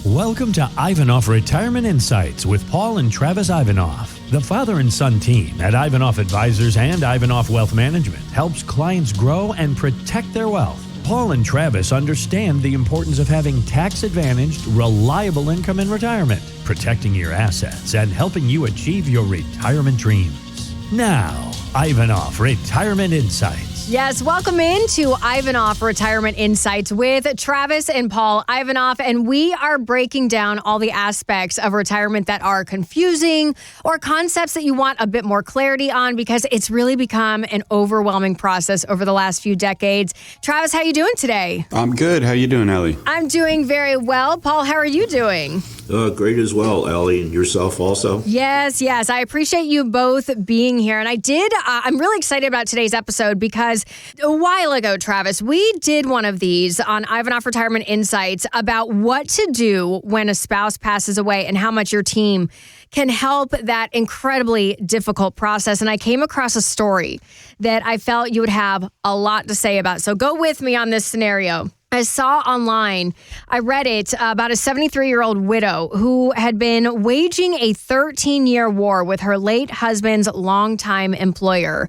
Welcome to Ivanoff Retirement Insights with Paul and Travis Ivanoff. The father and son team at Ivanoff Advisors and Ivanoff Wealth Management helps clients grow and protect their wealth. Paul and Travis understand the importance of having tax-advantaged, reliable income in retirement, protecting your assets, and helping you achieve your retirement dreams. Now, Ivanoff Retirement Insights. Yes, welcome into Ivanoff Retirement Insights with Travis and Paul Ivanoff, and we are breaking down all the aspects of retirement that are confusing or concepts that you want a bit more clarity on because it's really become an overwhelming process over the last few decades. Travis, how are you doing today? I'm good. How you doing, Ellie? I'm doing very well. Paul, how are you doing? Great as well, Ellie, and yourself also. Yes. I appreciate you both being here. And I'm really excited about today's episode because a while ago, Travis, we did one of these on Ivanoff Retirement Insights about what to do when a spouse passes away and how much your team can help that incredibly difficult process. And I came across a story that I felt you would have a lot to say about. So go with me on this scenario. I saw online, I read it about a 73-year-old widow who had been waging a 13-year war with her late husband's longtime employer.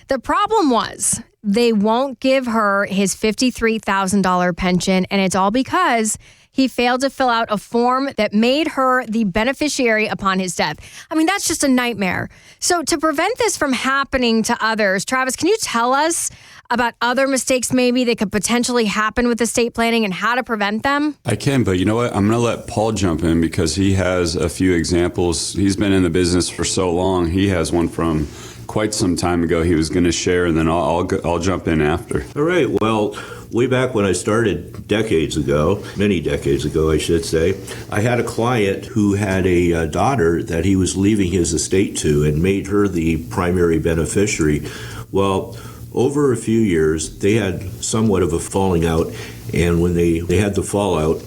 The problem was they won't give her his $53,000 pension, and it's all because he failed to fill out a form that made her the beneficiary upon his death. I mean, that's just a nightmare. So to prevent this from happening to others, Travis, can you tell us about other mistakes maybe that could potentially happen with estate planning and how to prevent them? I can, but you know what? I'm going to let Paul jump in because he has a few examples. He's been in the business for so long. He has one from quite some time ago he was going to share, and then I'll jump in after. All right. Well, way back when I started many decades ago, I should say, I had a client who had a daughter that he was leaving his estate to and made her the primary beneficiary. Well, over a few years, they had somewhat of a falling out, and when they had the fallout,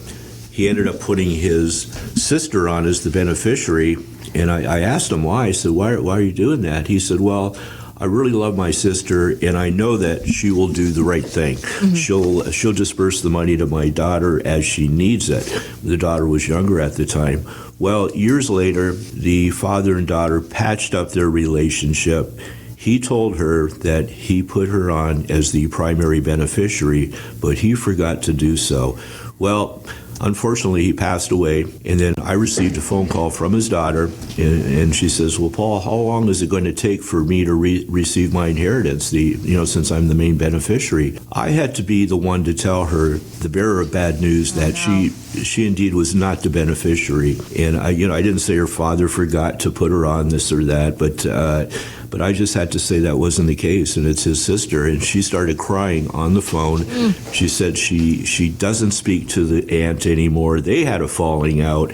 he ended up putting his sister on as the beneficiary, and I asked him why. I said, why are you doing that? He said, well, I really love my sister, and I know that she will do the right thing. Mm-hmm. She'll disperse the money to my daughter as she needs it. The daughter was younger at the time. Well, years later, the father and daughter patched up their relationship. He told her that he put her on as the primary beneficiary, but he forgot to do so. Well, unfortunately, he passed away, and then I received a phone call from his daughter, and she says, well, Paul, how long is it going to take for me to receive my inheritance, since I'm the main beneficiary? I had to be the one to tell her, the bearer of bad news, that she indeed was not the beneficiary. And I didn't say her father forgot to put her on this or that, but I just had to say that wasn't the case, and it's his sister. And she started crying on the phone. She said she doesn't speak to the aunt anymore. They had a falling out,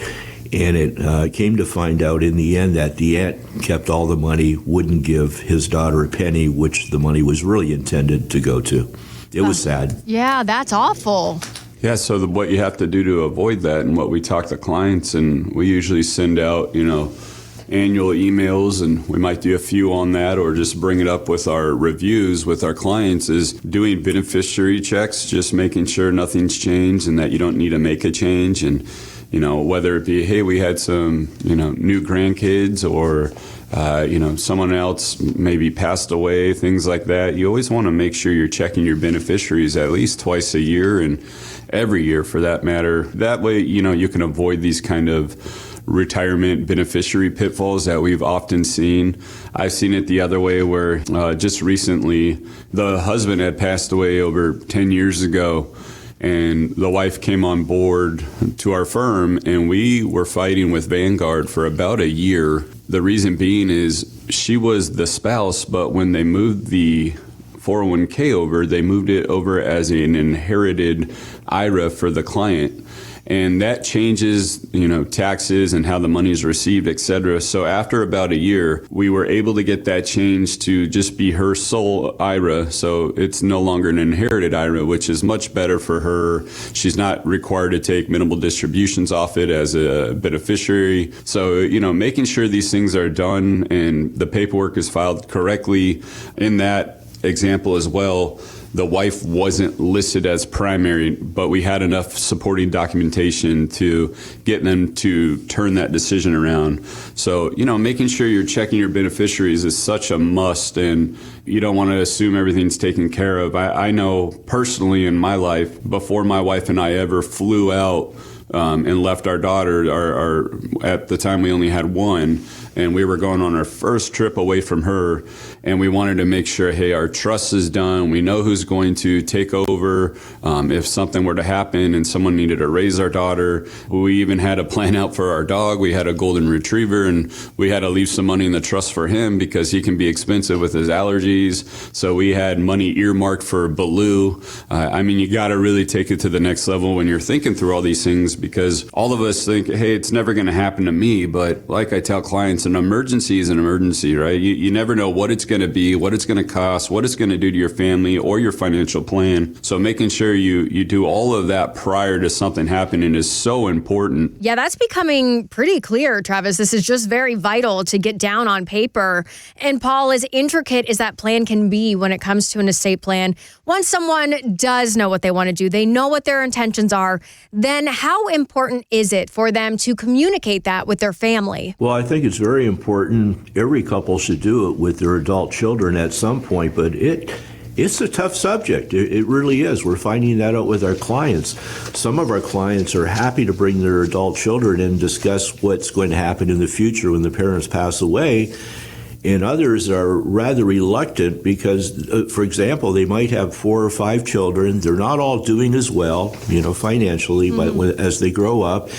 and it came to find out in the end that the aunt kept all the money, wouldn't give his daughter a penny, which the money was really intended to go to. It was sad. Yeah, that's awful. Yeah, so what you have to do to avoid that, and what we talk to clients, and we usually send out, annual emails, and we might do a few on that or just bring it up with our reviews with our clients, is doing beneficiary checks, just making sure nothing's changed and that you don't need to make a change. And whether it be, hey, we had some new grandkids, or someone else maybe passed away, things like that. You always want to make sure you're checking your beneficiaries at least twice a year, and every year for that matter. That way, you can avoid these kind of retirement beneficiary pitfalls that we've often seen. I've seen it the other way where just recently the husband had passed away over 10 years ago, and the wife came on board to our firm, and we were fighting with Vanguard for about a year. The reason being is she was the spouse, but when they moved the 401k over, they moved it over as an inherited IRA for the client. And that changes, taxes and how the money is received, et cetera. So after about a year, we were able to get that changed to just be her sole IRA. So it's no longer an inherited IRA, which is much better for her. She's not required to take minimal distributions off it as a beneficiary. So, making sure these things are done and the paperwork is filed correctly. In that example as well, the wife wasn't listed as primary, but we had enough supporting documentation to get them to turn that decision around. So, making sure you're checking your beneficiaries is such a must, and you don't want to assume everything's taken care of. I know personally in my life, before my wife and I ever flew out and left our daughter, at the time we only had one, and we were going on our first trip away from her, and we wanted to make sure, hey, our trust is done. We know who's going to take over if something were to happen and someone needed to raise our daughter. We even had a plan out for our dog. We had a golden retriever, and we had to leave some money in the trust for him because he can be expensive with his allergies. So we had money earmarked for Baloo. You got to really take it to the next level when you're thinking through all these things, because all of us think, hey, it's never going to happen to me. But like I tell clients, an emergency is an emergency, right? You never know what it's going to be, what it's going to cost, what it's going to do to your family or your financial plan. So making sure you do all of that prior to something happening is so important. Yeah, that's becoming pretty clear, Travis. This is just very vital to get down on paper. And Paul, as intricate as that plan can be when it comes to an estate plan, once someone does know what they want to do, they know what their intentions are, then how important is it for them to communicate that with their family? Well, I think it's very important. Every couple should do it with their adult children at some point, but it's a tough subject. It really is. We're finding that out with our clients. Some of our clients are happy to bring their adult children and discuss what's going to happen in the future when the parents pass away. And others are rather reluctant because, for example, they might have 4 or 5 children. They're not all doing as well, financially, but as they grow up.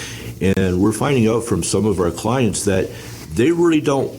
And we're finding out from some of our clients that they really don't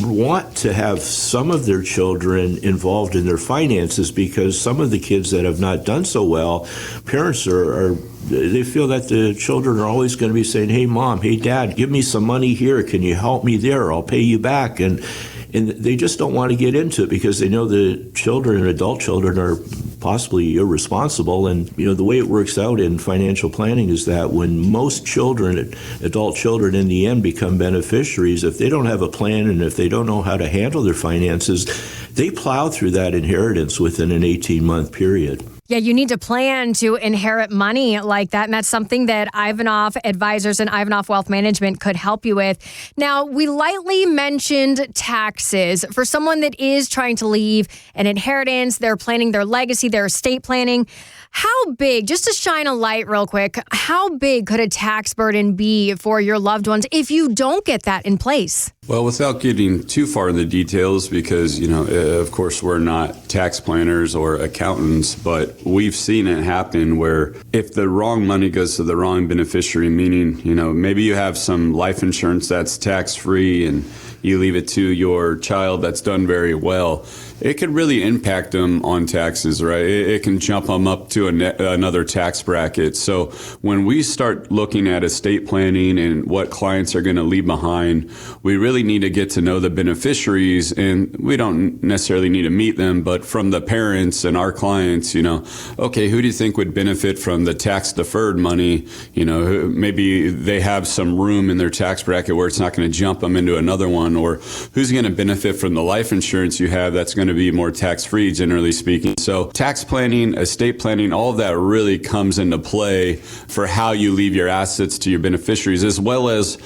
want to have some of their children involved in their finances because some of the kids that have not done so well, parents they feel that the children are always going to be saying, hey, Mom, hey, Dad, give me some money here. Can you help me there? I'll pay you back. And they just don't want to get into it because they know the children and adult children are possibly irresponsible. And, the way it works out in financial planning is that when most children, adult children in the end become beneficiaries, if they don't have a plan and if they don't know how to handle their finances, they plow through that inheritance within an 18-month period. Yeah, you need to plan to inherit money like that. And that's something that Ivanoff Advisors and Ivanoff Wealth Management could help you with. Now, we lightly mentioned taxes. For someone that is trying to leave an inheritance, they're planning their legacy, their estate planning. How big, just to shine a light real quick, how big could a tax burden be for your loved ones if you don't get that in place? Well, without getting too far in the details, because, of course, we're not tax planners or accountants, but we've seen it happen where if the wrong money goes to the wrong beneficiary, meaning, maybe you have some life insurance that's tax-free and you leave it to your child that's done very well, it could really impact them on taxes, right? It can jump them up to another tax bracket. So when we start looking at estate planning and what clients are going to leave behind, we really need to get to know the beneficiaries, and we don't necessarily need to meet them, but from the parents and our clients, okay, who do you think would benefit from the tax deferred money? Maybe they have some room in their tax bracket where it's not going to jump them into another one, or who's going to benefit from the life insurance you have that's going to be more tax-free, generally speaking. So tax planning, estate planning, all of that really comes into play for how you leave your assets to your beneficiaries, as well as,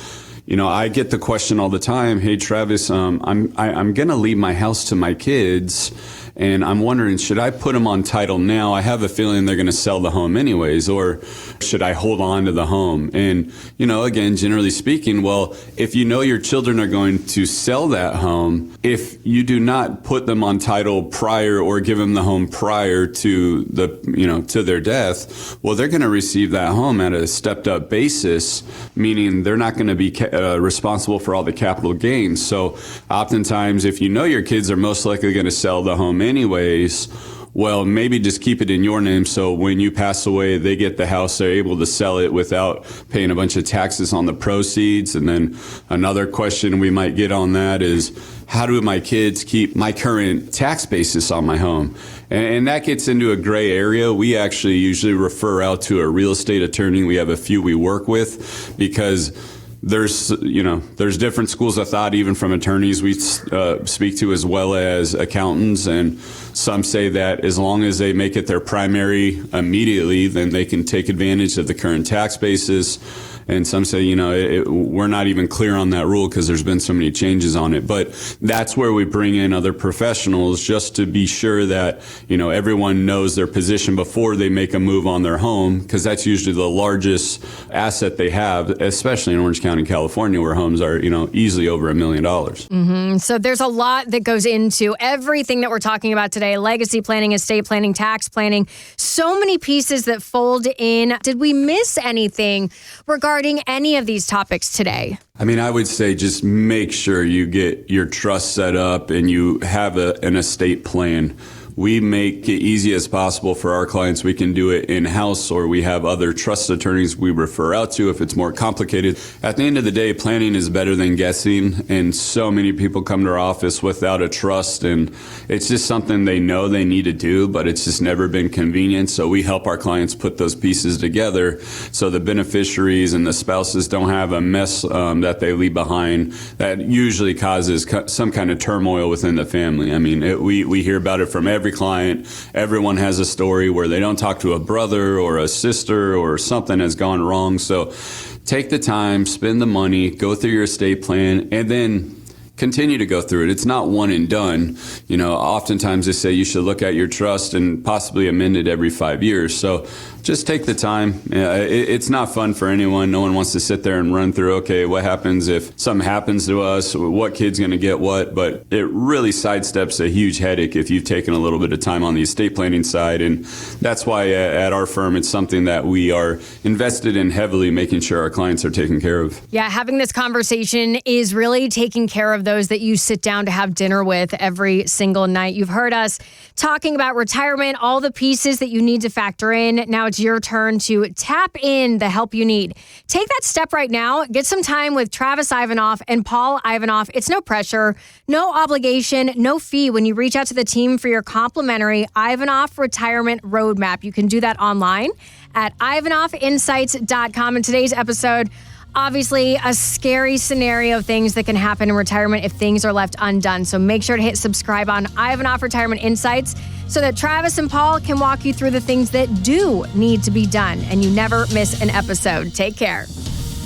I get the question all the time, hey, Travis, I'm going to leave my house to my kids, and I'm wondering, should I put them on title now? I have a feeling they're going to sell the home anyways, or should I hold on to the home? And, again, generally speaking, well, if your children are going to sell that home, if you do not put them on title prior or give them the home prior to to their death, well, they're going to receive that home at a stepped up basis, meaning they're not going to be responsible for all the capital gains. So oftentimes, if your kids are most likely going to sell the home anyways, well, maybe just keep it in your name so when you pass away, they get the house, they're able to sell it without paying a bunch of taxes on the proceeds. And then another question we might get on that is, how do my kids keep my current tax basis on my home? And that gets into a gray area. We actually usually refer out to a real estate attorney. We have a few we work with because there's different schools of thought, even from attorneys we speak to, as well as accountants. And some say that as long as they make it their primary immediately, then they can take advantage of the current tax basis. And some say, we're not even clear on that rule because there's been so many changes on it. But that's where we bring in other professionals just to be sure that, everyone knows their position before they make a move on their home, because that's usually the largest asset they have, especially in Orange County, California, where homes are, easily over $1 million. Mm-hmm. So there's a lot that goes into everything that we're talking about today: legacy planning, estate planning, tax planning, so many pieces that fold in. Did we miss anything regarding any of these topics today? I would say just make sure you get your trust set up and you have an estate plan. We make it easy as possible for our clients. We can do it in-house, or we have other trust attorneys we refer out to if it's more complicated. At the end of the day, planning is better than guessing, and so many people come to our office without a trust, and it's just something they know they need to do, but it's just never been convenient. So we help our clients put those pieces together so the beneficiaries and the spouses don't have a mess that they leave behind that usually causes some kind of turmoil within the family. We hear about it from every client. Everyone has a story where they don't talk to a brother or a sister, or something has gone wrong. So take the time, spend the money, go through your estate plan, and then continue to go through it. It's not one and done. Oftentimes they say you should look at your trust and possibly amend it every 5 years. So just take the time. It's not fun for anyone. No one wants to sit there and run through, okay, what happens if something happens to us? What kid's going to get what? But it really sidesteps a huge headache if you've taken a little bit of time on the estate planning side. And that's why at our firm, it's something that we are invested in heavily, making sure our clients are taken care of. Yeah, having this conversation is really taking care of those that you sit down to have dinner with every single night. You've heard us talking about retirement, all the pieces that you need to factor in. Now it's your turn to tap in the help you need. Take that step right now. Get some time with Travis Ivanoff and Paul Ivanoff. It's no pressure, no obligation, no fee when you reach out to the team for your complimentary Ivanoff Retirement Roadmap. You can do that online at ivanoffinsights.com. In today's episode, obviously, a scary scenario of things that can happen in retirement if things are left undone. So make sure to hit subscribe on Ivanoff Retirement Insights so that Travis and Paul can walk you through the things that do need to be done and you never miss an episode. Take care.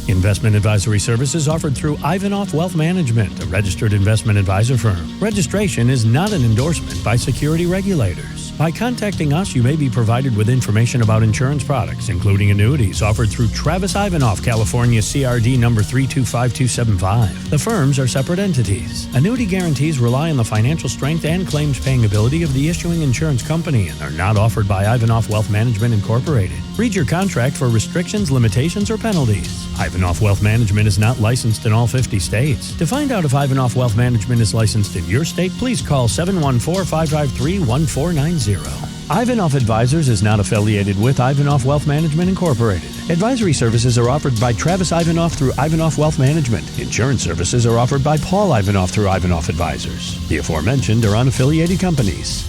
Investment advisory services offered through Ivanoff Wealth Management, a registered investment advisor firm. Registration is not an endorsement by security regulators. By contacting us, you may be provided with information about insurance products, including annuities offered through Travis Ivanoff, California CRD number 325275. The firms are separate entities. Annuity guarantees rely on the financial strength and claims paying ability of the issuing insurance company and are not offered by Ivanoff Wealth Management Incorporated. Read your contract for restrictions, limitations, or penalties. Ivanoff Wealth Management is not licensed in all 50 states. To find out if Ivanoff Wealth Management is licensed in your state, please call 714-553-1490. Ivanoff Advisors is not affiliated with Ivanoff Wealth Management Incorporated. Advisory services are offered by Travis Ivanoff through Ivanoff Wealth Management. Insurance services are offered by Paul Ivanoff through Ivanoff Advisors. The aforementioned are unaffiliated companies.